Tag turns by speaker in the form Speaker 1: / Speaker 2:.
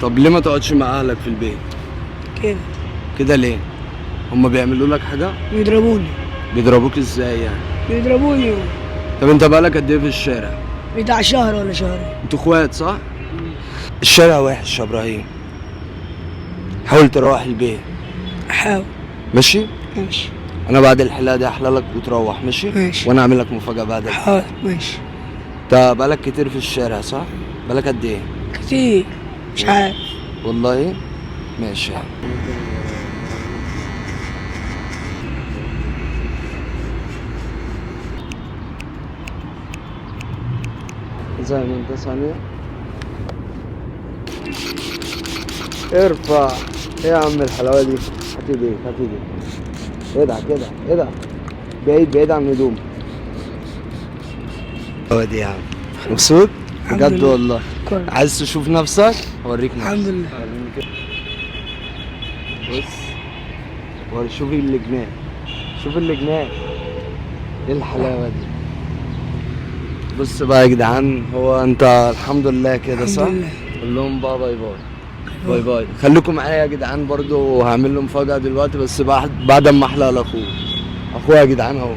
Speaker 1: طب ليه ما تقعدش مع اهلك في البيت؟
Speaker 2: كده
Speaker 1: كده ليه؟ هما بيعملوا لك حاجة؟
Speaker 2: بيضربوني.
Speaker 1: بيضربوك ازاي يعني؟
Speaker 2: بيضربوني
Speaker 1: طب انت بقالك قد ايه في الشارع؟
Speaker 2: بتاع شهر ولا شهرين.
Speaker 1: انتوا اخوات صح؟ الشارع وحش يا ابراهيم، حاول تروح البيت.
Speaker 2: احاول.
Speaker 1: ماشي؟
Speaker 2: ماشي.
Speaker 1: انا بعد الحلاقة دي احلى لك وتروح. ماشي؟
Speaker 2: ماشي.
Speaker 1: وانا اعمل لك مفاجأة بعد الحلاقة.
Speaker 2: حاضر ماشي.
Speaker 1: انت بقالك كتير في الشارع صح؟ بقالك قد ايه؟
Speaker 2: كتير. مش عارف.
Speaker 1: والله؟ ماشي يا عم. زي ما انت ثانية ارفع. ايه يا عم الحلاوة دي؟ هات ايديك هات ايديك. ادعك ادعك ادعك. بعيد بعيد عن هدومك. هو دي يا عم. مبسوط؟
Speaker 2: الحمد
Speaker 1: بجد
Speaker 2: لله.
Speaker 1: والله.
Speaker 2: كويس.
Speaker 1: عايز تشوف نفسك؟ اوريك نفسك.
Speaker 2: الحمد لله.
Speaker 1: وريني كده. بص شوف الجنان. شوف الجنان. ايه الحلاوة دي؟ بص بقى يا جدعان، هو انت الحمد لله كده صح؟
Speaker 2: الحمد لله.
Speaker 1: قول لهم بقى باي باي. باي باي. خليكم معايا يا جدعان برضو، هعمل له مفاجأة دلوقتي بس بعد ما احلق لاخوه. اخويا يا جدعان اهو.